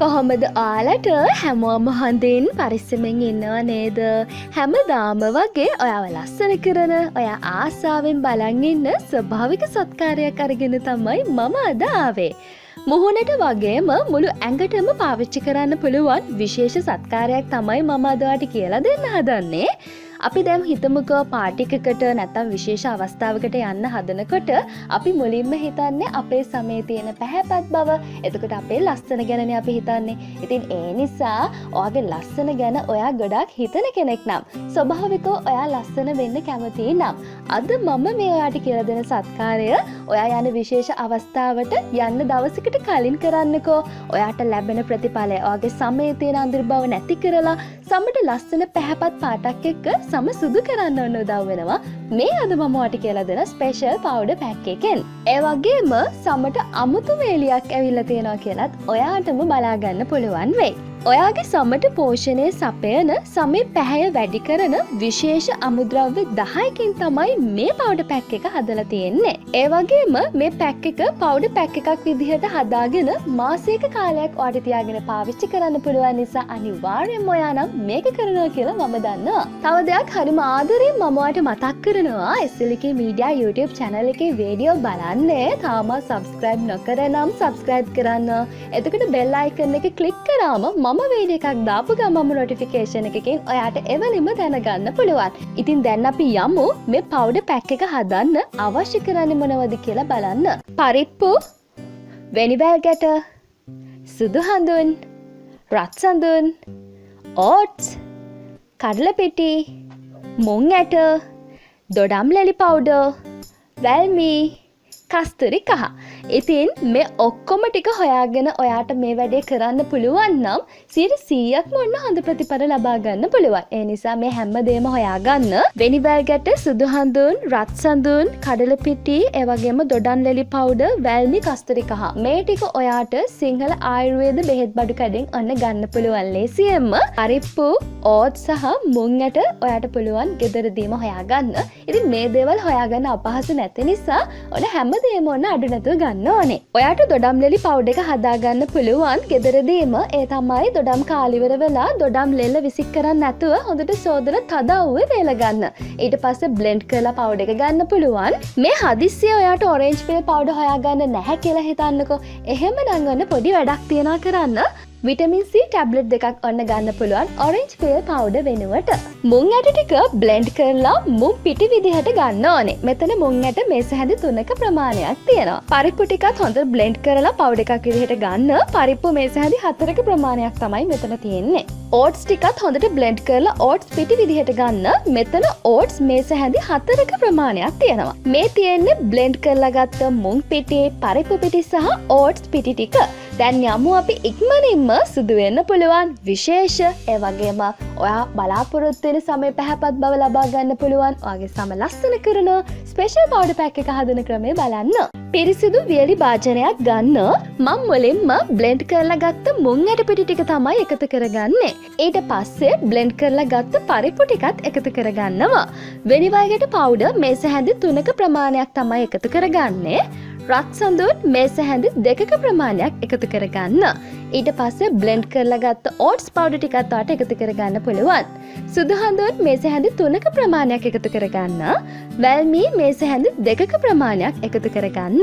කොහොමද ඔයාලට හැමෝම හොඳින් පරිස්සමෙන් ඉන්නව නේද? හැමදාම වගේ ඔයාව ලස්සන කරන, ඔයා ආසාවෙන් බලන් ඉන්න ස්වභාවික සත්කාරයක් අරගෙන තමයි මම අද ආවේ. මුහුණට වගේම මුළු ඇඟටම පාවිච්චි කරන්න පුළුවන් විශේෂ සත්කාරයක් තමයි මම අද ඔයාලට කියලා දෙන්න හදන්නේ. අපි දැන් හිතමුකෝ පාටි එකකට නැත්නම් විශේෂ අවස්ථාවකට යන්න හදනකොට අපි මුලින්ම හිතන්නේ අපේ සමේ තියෙන පැහැපත් බව. එතකොට අපේ ලස්සන ගැනනේ අපි හිතන්නේ. ඉතින් ඒ නිසා ඔයාගේ ලස්සන ගැන ඔයා ගොඩක් හිතන කෙනෙක් නම්, ස්වභාවිකව ඔයා ලස්සන වෙන්න කැමති නම්, අද මම මේ ඔයාට කියලා දෙන සත්කාරය ඔයා යන විශේෂ අවස්ථාවට යන්න දවසකට කලින් කරන්නකෝ. ඔයාට ලැබෙන ප්‍රතිඵලය ඔයාගේ සමේ තියෙන අඳුරු බව නැති කරලා සමට ලස්සන පැහැපත් පාටක් එක්ක සම සුදු කරන්න ඕන උදව් වෙනවා මේ අද මම ඔයාට කියලා දෙන ස්පෙෂල් පවුඩර් පැක් එකෙන්. ඒ වගේම සමට අමුතු වේලියක් ඇවිල්ලා තියෙනවා කියලත් ඔයාටම බලා ගන්න පුළුවන් වෙයි. ඔයාගේ සමට පෝෂණය සපයන, සමේ පැහැය වැඩි කරන විශේෂ අමුද්‍රව්‍ය 10කින් තමයි මේ පවුඩර් පැක් එක හදලා තියෙන්නේ. ඒ වගේම මේ පැක් එක පවුඩර් පැක් එකක් විදිහට හදාගෙන මාසයක කාලයක් ඔයාට තියාගෙන පාවිච්චි කරන්න පුළුවන් නිසා අනිවාර්යෙන්ම ඔයා නම් මේක කරනවා කියලා මම දන්නවා. තව දෙයක් හරිම ආදරෙන් මම ඔයාට මතක් කරනවා, Slviki Media YouTube channel එකේ වීඩියෝ බලන්නේ තාමත් subscribe නොකර නම් subscribe කරන්න. එතකොට bell icon එක click කරාම මම වීඩියෝ එකක් දාපු ගමන්ම notification එකකින් ඔයාට එවලෙම දැනගන්න පුළුවන්. ඉතින් දැන් අපි යමු මේ පවුඩර් පැක් එක හදන්න අවශ්‍ය කරන්නේ මොනවද කියලා බලන්න. පරිප්පු, වෙනිවැල් ගැට, සුදු හඳුන්, රත් සඳුන්, oats, කඩල පිටි, මුං ඇට, දොඩම් ලෙලි පවුඩර්, වැල්මි, කස්තුරි කහ. ඉතින් මේ ඔක්කොම ටික හොයාගෙන ඔයාට මේ වැඩේ කරන්න පුළුවන් නම් 100%ක්ම ඔන්න හොඳ ප්‍රතිඵල ලබා ගන්න පුළුවන්. ඒ නිසා මේ හැමදේම හොයාගන්න. වෙනිවැල් ගැට, සුදු හඳුන්, රත් සඳුන්, කඩල පිටි, ඒ වගේම දොඩම් ලෙලි පවුඩර්, වැල්මි, කස්තුරි කහ. මේ ටික ඔයාට සිංහල ආයුර්වේද බෙහෙත් බඩු කඩෙන් ඔන්න ගන්න පුළුවන් ලේසියෙන්ම. පරිප්පු, oats සහ මුං ඇට ඔයාට පුළුවන් ගෙදරදීම හොයාගන්න. ඉතින් මේ දේවල් හොයාගන්න අපහසු නැති නිසා ඔන්න හැමදේම ඔන්න අඩු නැතුව ගන්න ඕනේ. ඔයාට දොඩම් ලෙලි පවුඩර් එක හදාගන්න පුළුවන් ගෙදරදීම. ඒ තමයි දොඩම් කාලිවර වෙලා දොඩම් ලෙල්ල විසික් කරන්න නැතුව හොඳට සෝදන තදව්වේ වේල ගන්න. ඊට පස්සේ බ්ලෙන්ඩ් කරලා පවුඩර් එක ගන්න පුළුවන්. මේ හදිස්සිය ඔයාට ඔරෙන්ජ් පෙල් පවුඩර් හොයාගන්න නැහැ කියලා හිතන්නකෝ. එහෙම නම් ඔන්න පොඩි වැඩක් තියනවා කරන්න. විටමින් C ටැබ්ලට් දෙකක් ඔන්න ගන්න පුළුවන් ඔරෙන්ජ් පෙල් පවුඩර් වෙනුවට. මුං ඇට ටික බ්ලෙන්ඩ් කරලා මුං පිටි විදිහට ගන්න ඕනේ. මෙතන මුං ඇට මේස හැඳි 3ක ප්‍රමාණයක් තියෙනවා. පරිප්පු ටිකත් හොඳට බ්ලෙන්ඩ් කරලා පවුඩර් එකක් විදිහට ගන්න. පරිප්පු මේස හැඳි 4ක ප්‍රමාණයක් තමයි මෙතන තියෙන්නේ. oats ටිකත් හොඳට බ්ලෙන්ඩ් කරලා oats පිටි විදිහට ගන්න. මෙතන oats මේස හැඳි 4ක ප්‍රමාණයක් තියෙනවා. මේ තියෙන්නේ බ්ලෙන්ඩ් කරලා ගත්ත මුං පිටි, පරිප්පු පිටි සහ oats පිටි ටික. දැන් යමු අපි ඉක්මනින්ම සුදු වෙන්න පුළුවන් විශේෂ, ඒ වගේම ඔයා බලාපොරොත්තු වෙන සමේ පැහැපත් බව ලබා ගන්න පුළුවන් ඔයාගේ සම ලස්සන කරන ස්පෙෂල් පවුඩර් පැක් එක හදන ක්‍රමය බලන්න. පිරිසිදු වියලි භාජනයක් ගන්න. මම මුලින්ම බ්ලෙන්ඩ් කරලා ගත්ත මුං ඇට පිටි ටික තමයි එකතු කරගන්නේ. ඊට පස්සේ බ්ලෙන්ඩ් කරලා ගත්ත පරිප්පු ටිකත් එකතු කරගන්නවා. වෙනිවැල් ගැට පවුඩර් මේස හැඳි 3ක ප්‍රමාණයක් තමයි එකතු කරගන්නේ. රත් සඳුන් මේස හැඳි 2ක ප්‍රමාණයක් එකතු කරගන්න. ඊට පස්සේ බ්ලෙන්ඩ් කරලා ගත්ත oats powder ටිකත් ඔයාට එකතු කරගන්න පුළුවන්. සුදු හඳුන් මේස හැඳි 3ක ප්‍රමාණයක් එකතු කරගන්න. වැල්මි මේස හැඳි 2ක ප්‍රමාණයක් එකතු කරගන්න.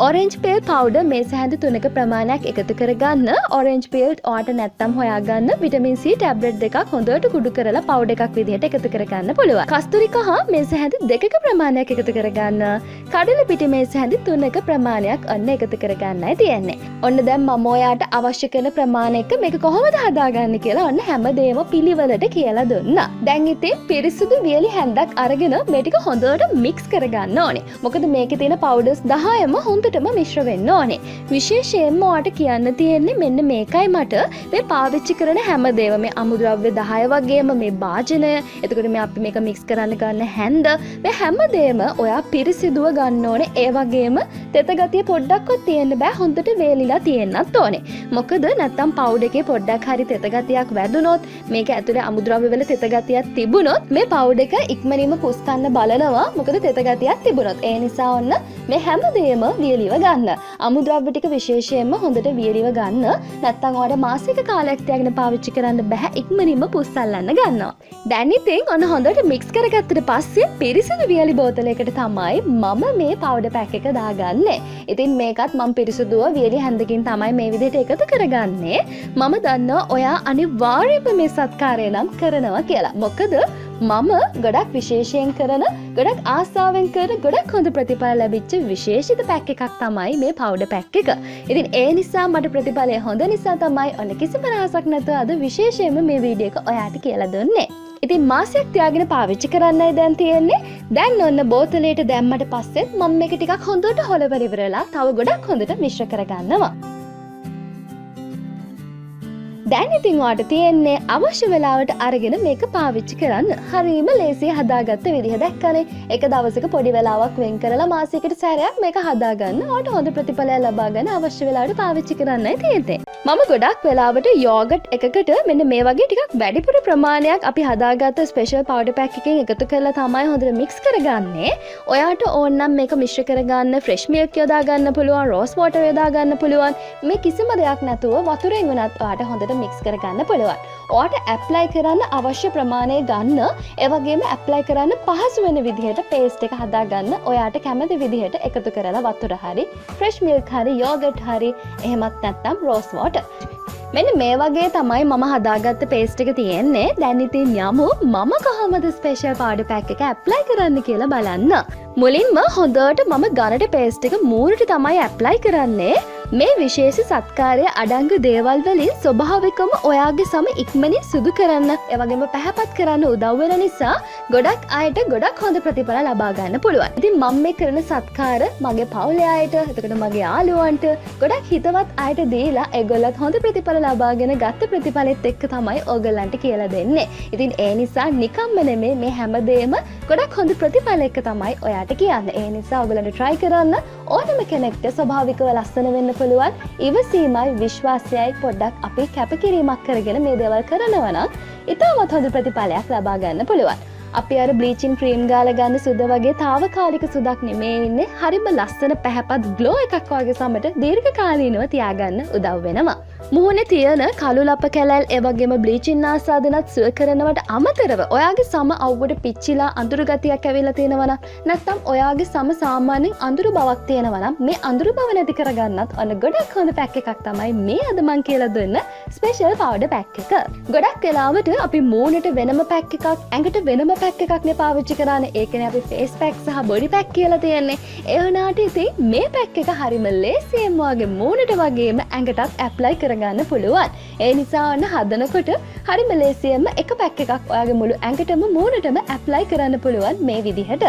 orange peel powder මේස හැඳි 3ක ප්‍රමාණයක් එකතු කරගන්න. orange peel ඔයාට නැත්තම් හොයාගන්න විටමින් C ටැබ්ලට් දෙකක් හොඳට කුඩු කරලා පවුඩර් එකක් විදිහට එකතු කරගන්න පුළුවන්. කස්තුරි කහ මේස හැඳි 2ක ප්‍රමාණයක් එකතු කරගන්න. කඩල පිටි මේස හැඳි 3ක ප්‍රමාණයක් ඔන්න එකතු කරගන්නයි තියෙන්නේ. ඔන්න දැන් මම ඔයාට අවශ්‍ය කරන ප්‍රමාණයක මේක කොහොමද හදාගන්නේ කියලා ඔන්න හැමදේම පිළිවෙලට කියලා දුන්නා. දැන් ඉතින් පිරිසුදු වියලි හැන්දක් අරගෙන මේ ටික හොඳට මික්ස් කරගන්න ඕනේ. මොකද මේකේ තියෙන පවුඩර්ස් 10ම හොඳටම මිශ්‍ර වෙන්න ඕනේ. විශේෂයෙන්ම ඔයාට කියන්න තියෙන්නේ මෙන්න මේකයි මට මේ පාවිච්චි කරන හැමදේම මේ අමුද්‍රව්‍ය 10 වගේම මේ භාජනය, එතකොට මේ අපි මේක මික්ස් කරන්න ගන්න හැන්ද, මේ හැමදේම ඔයා පිරිසිදුව ගන්න ඕනේ. ඒ වගේම තෙත ගතිය පොඩ්ඩක්වත් තියෙන්න බෑ. හොඳට වේලිලා තියෙන්නත් ඕනේ. මොකද නැත්තම් පවුඩර් එකේ පොඩ්ඩක් හරි තෙත ගතියක් වැදුනොත් මේක ඇතුලේ අමුද්‍රව්‍ය වල තෙත ගතියක් තිබුණොත් මේ පවුඩර් එක ඉක්මනින්ම පුස් ගන්න බලනවා. මොකද තෙත ගතියක් තිබුණොත්. ඒ නිසා ඔන්න මේ හැමදේම වියලිව ගන්න. අමුද්‍රව්‍ය ටික විශේෂයෙන්ම හොඳට වියලිව ගන්න. නැත්තම් ඔයාලට මාසික කාලයක් තියාගෙන පාවිච්චි කරන්න බෑ. ඉක්මනින්ම පුස් අල්ලන්න ගන්නවා. දැන් ඉතින් ඔන්න හොඳට මික්ස් කරගත්තට පස්සේ පිරිසිදු වියලි බෝතලයකට තමයි මම මේ පවුඩර් පැක් එක දාගන්නේ. ඉතින් මේකත් මම පිරිසිදුව වියලි හැන්දකින් තමයි මේ විදිහට එකතු කරගන්නේ. මම දන්නවා ඔයා අනිවාර්යයෙන්ම මේ සත්කාරය නම් කරනවා කියලා. මොකද මම ගොඩක් විශේෂයෙන් කරන, ගොඩක් ආසාවෙන් කරන, ගොඩක් හොඳ ප්‍රතිඵල ලැබිච්ච විශේෂිත පැක් එකක් තමයි මේ පවුඩර් පැක් එක. ඉතින් ඒ නිසා මට ප්‍රතිඵලය හොඳ නිසා තමයි ඔන්න කිසිම රහසක් නැතුව අද විශේෂයෙන්ම මේ වීඩියෝ එක ඔයාට කියලා දුන්නේ. ඉතින් මාසයක් තියාගෙන පාවිච්චි කරන්නයි දැන් තියෙන්නේ. දැන් ඔන්න බෝතලයට දැම්මට පස්සෙත් මම මේක ටිකක් හොඳට හොලවර ඉවරලා තව ගොඩක් හොඳට මිශ්‍ර කරගන්නවා. දැන් ඉතින් ඔයාට තියෙන්නේ අවශ්‍ය වෙලාවට අරගෙන මේක පාවිච්චි කරන්න. හරියම ලේසිය හදාගත්ත විදිහ දැක්කනේ. එක දවසක පොඩි වෙලාවක් වෙන් කරලා මාසයකට සැරයක් මේක හදාගන්න. ඔයාට හොඳ ප්‍රතිඵලයක් ලබා ගන්න අවශ්‍ය වෙලාවට පාවිච්චි කරන්නයි තියෙන්නේ. මම ගොඩක් වෙලාවට යෝගට් එකකට මෙන්න මේ වගේ ටිකක් වැඩිපුර ප්‍රමාණයක් අපි හදාගත්ත ස්පෙෂල් පවුඩර් පැක් එකකින් එකතු කරලා තමයි හොඳට මික්ස් කරගන්නේ. ඔයාට ඕන නම් මේක මිශ්‍ර කරගන්න ෆ්‍රෙෂ් මිල්ක් යොදා ගන්න පුළුවන්, රෝස් වෝටර් යොදා ගන්න පුළුවන්. මේ කිසිම දෙයක් නැතුව වතුරෙන් වුණත් ඔයාට හොඳට මික්ස් කරගන්න පුළුවන්. ඔයාට ඇප්ලයි කරන්න අවශ්‍ය ප්‍රමාණය ගන්න, ඒ වගේම ඇප්ලයි කරන්න පහසු වෙන විදිහට පේස්ට් එක හදාගන්න. ඔයාට කැමති විදිහට එකතු කරලා වතුර හරි, ෆ්‍රෙෂ් මිල්ක් හරි, යෝගට් හරි, එහෙමත් නැත්නම් රෝස් වෝටර්. මෙන්න මේ වගේ තමයි මම හදාගත්ත පේස්ට් එක තියෙන්නේ. දැන් ඉතින් යමු මම කොහොමද ස්පෙෂල් පවුඩර් පැක් එක ඇප්ලයි කරන්න කියලා බලන්න. මුලින්ම හොඳට මම ගනට පේස්ට් එක මූණට තමයි ඇප්ලයි කරන්නේ. මේ විශේෂ සත්කාරය අඩංගු දේවල් වලින් ස්වභාවිකවම ඔයාගේ සම ඉක්මනින් සුදු කරන්න, ඒ වගේම පැහැපත් කරන්න උදව් වෙන නිසා ගොඩක් අයට ගොඩක් හොඳ ප්‍රතිඵල ලබා ගන්න පුළුවන්. ඉතින් මම මේ කරන සත්කාර මගේ පවුලේ අයට, එතකොට මගේ යාළුවන්ට, ගොඩක් හිතවත් අයට දීලා ඒගොල්ලොත් හොඳ ප්‍රතිඵල ලබාගෙන ගත්ත ප්‍රතිඵලෙත් එක්ක තමයි ඕගොල්ලන්ට කියලා දෙන්නේ. ඉතින් ඒ නිසා නිකම්ම නෙමෙයි මේ හැමදේම ගොඩක් හොඳ ප්‍රතිඵල එක්ක තමයි ඔයාට කියන්නේ. ඒ නිසා ඔයගොල්ලන්ට try කරන්න. ඕනම කෙනෙක්ට ස්වභාවිකව ලස්සන වෙන්න පුළුවන්. ඉවසීමයි විශ්වාසයයි පොඩ්ඩක් අපි කැපකිරීමක් කරගෙන මේ දේවල් කරනවා නම් ඉතාමත් හොඳ ප්‍රතිඵලයක් ලබා ගන්න පුළුවන්. අපි අර බ්ලීචින් ක්‍රීම් ගාලා ගන්න සුද වගේ తాවකාලික සුදක් නෙමෙයි ඉන්නේ. හරිම ලස්සන පැහැපත් ග්ලෝ එකක් වගේ සමට දීර්ඝකාලීනව තියාගන්න උදව් වෙනවා. මුහුණේ තියෙන කළු ලප කැලැල් ඒ වගේම බ්ලීචින් ආසාදනත් සුව කරනවට අමතරව ඔයාගේ සම අවුවට පිච්චිලා අඳුරු ගතියක් ඇවිල්ලා තියෙනවා නම් නැත්නම් ඔයාගේ සම සාමාන්‍යයෙන් අඳුරු බවක් තියෙනවා නම් මේ අඳුරු බව නැති කරගන්නත් අන්න ගොඩක් හොඳ පැක් එකක් තමයි මේ අද මන් කියලා දුන්න ස්පෙෂල් පවුඩර් පැක් එක. ගොඩක් වෙලාවට අපි මූණට වෙනම පැක් එකක්, ඇඟට වෙනම පැක් එකක් නේ පාවිච්චි කරන්නේ. ඒකනේ අපි ෆේස් පැක් සහ බොඩි පැක් කියලා තියෙන්නේ. ඒ වුණාට ඉතින් මේ පැක් එක හරිම ලේසියෙන් වගේ මූණට වගේම ඇඟටත් ඇප්ලයි ගන්න පුළුවන්. ඒ නිසා ඔන්න හදනකොට හරිම ලේසියෙන්ම එක පැක් එකක් ඔයාගේ මුළු ඇඟටම මූණටම ඇප්ලයි කරන්න පුළුවන් මේ විදිහට.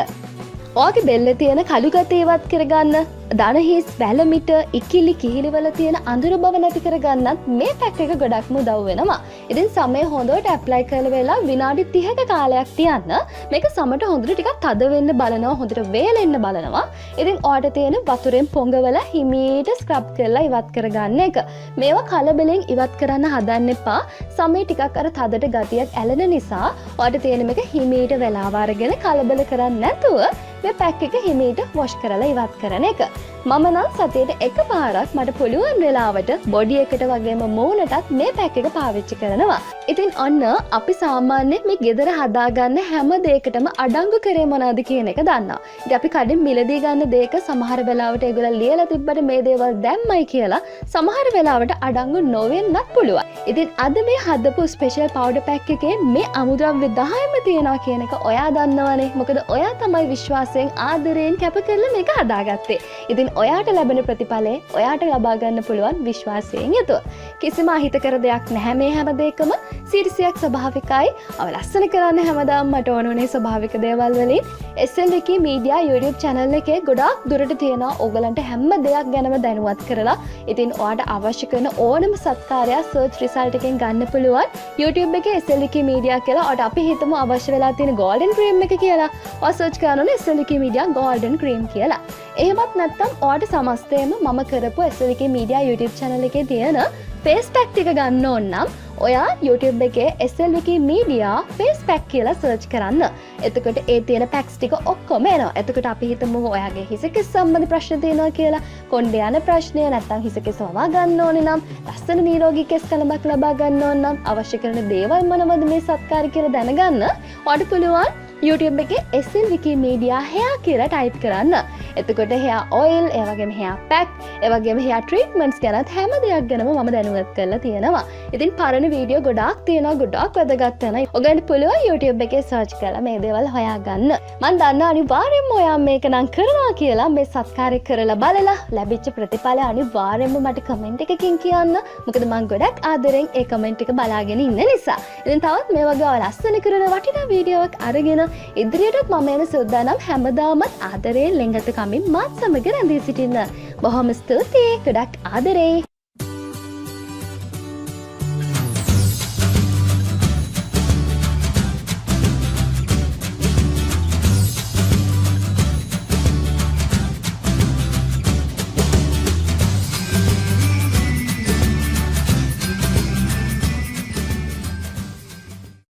ඔයාගේ බෙල්ලේ තියෙන කළු ගතිය ඉවත් කරගන්න, දණහිස්, වැලමිට, ඉකිලි කිහිලි වල තියෙන අඳුර බව නැති කරගන්නත් මේ පැක් එක ගොඩක්ම උදව් වෙනවා. ඉතින් සමය හොඳට ඇප්ලයි කරලා වෙලා විනාඩි 30ක කාලයක් තියන්න. මේක සමට හොඳට ටිකක් තද වෙන්න බලනවා, හොඳට වේලෙන්න බලනවා. ඉතින් ඔයාට තියෙන වතුරෙන් පොඟවල හිමීට ස්ක්‍රබ් කරලා ඉවත් කරගන්න එක. මේවා කලබලෙන් ඉවත් කරන්න හදන්න එපා. සමය ටිකක් අර තදට ගතියක් ඇලෙන නිසා ඔයාට තියෙන මේක හිමීට වෙලාව අරගෙන කලබල කරන්නේ නැතුව මේ පැක් එක හිමීට වොෂ් කරලා ඉවත් කරන එක. මම නම් සතියට එකපාරක් මට පුළුවන් වෙලාවට බොඩි එකට වගේම මූණටත් මේ පැක් එක පාවිච්චි කරනවා. ඉතින් ඔන්න අපි සාමාන්‍යයෙන් මේ ගෙදර හදාගන්න හැම දෙයකටම අඩංගු කරේ මොනවද කියන එක දන්නවා. ඉතින් අපි කඩින් මිලදී ගන්න දෙයක සමහර වෙලාවට ඒගොල්ලෝ ලියලා තිබ්බට මේ දේවල් දැම්මයි කියලා සමහර වෙලාවට අඩංගු නොවෙන්නත් පුළුවන්. ඉතින් අද මේ හදපු ස්පෙෂල් පවුඩර් පැක් එකේ මේ අමුද්‍රව්‍ය 10ම තියෙනවා කියන එක ඔයා දන්නවනේ. මොකද ඔයා තමයි විශ්වාසයෙන් ආදරයෙන් කැප කරලා මේක හදාගත්තේ. ඉතින් ඔයාට ලැබෙන ප්‍රතිඵලය ඔයාට ලබා ගන්න පුළුවන් විශ්වාසයෙන් යුතුව. කිසිම අහිතකර දෙයක් නැහැ මේ හැම දෙයකම. සිරිසියක් ස්වභාවිකයි. අව ලස්සන කරන්න හැමදාම මට ඕනුනේ ස්වභාවික දේවල් වලින්. Slviki Media YouTube channel එකේ ගොඩාක් දුරට තියෙනවා ඕගලන්ට හැම දෙයක් ගැනම දැනුවත් කරලා. ඉතින් ඔයාට අවශ්‍ය කරන ඕනම සත්කාරයක් search result එකෙන් ගන්න පුළුවන්. YouTube එකේ Slviki Media කියලා ඔයාට අපි හිතමු අවශ්‍ය වෙලා තියෙන golden cream එක කියලා. ඔයා search කරනවා Slviki Media golden cream කියලා. එහෙමත් නැත්නම් ඔයාට සමස්තයම මම කරපු Slviki Media YouTube channel එකේ තියෙන face pack ටික ගන්න ඕන නම් ඔයා YouTube එකේ Slviki Media face pack කියලා search කරන්න. එතකොට ඒ තියෙන packs ටික ඔක්කොම එනවා. එතකොට අපි හිතමු ඔයාගේ හිසකෙස් සම්බන්ධ ප්‍රශ්න තියෙනවා කියලා. කොණ්ඩේ යන ප්‍රශ්නය නැත්නම් හිසකෙස් වවා ගන්න ඕනේ නම්, ලස්සන නිරෝගී කෙස් කලබක් ලබා ගන්න ඕන නම්, අවශ්‍ය කරන දේවල් මොනවද මේ සත්කාරය කියලා දැනගන්න ඔයාට පුළුවන් YouTube එකේ Slviki Media hair කියලා type කරන්න. එතකොට hair oil, ඒ වගේම hair pack, ඒ වගේම hair treatments ගැනත් හැම දෙයක් ගැනම මම දැනුවත් කරලා තියෙනවා. ඉතින් පරණ වීඩියෝ ගොඩාක් තියෙනවා, ගොඩාක් වැදගත් වෙනවා. ඔයගොල්ලන්ට පුළුවන් YouTube එකේ search කරලා මේ දේවල් හොයාගන්න. මම දන්නවා අනිවාර්යෙන්ම ඔයා මේක නම් කරනවා කියලා. මේ සත්කාරය කරලා බලලා ලැබිච්ච ප්‍රතිඵල අනිවාර්යෙන්ම මට comment එකකින් කියන්න. මොකද මම ගොඩක් ආදරෙන් ඒ comment එක බලාගෙන ඉන්න නිසා. ඉතින් තවත් මේ වගේ ලස්සන කරන වටිනා වීඩියෝවක් අරගෙන ඉදිරියටත් මම එන සූදානම්. හැමදාමත් ආදරයෙන් ලෙන්ගත කමින් මාත් සමග රැඳී සිටින්න. බොහොම ස්තුතියි. ගොඩක් ආදරේ.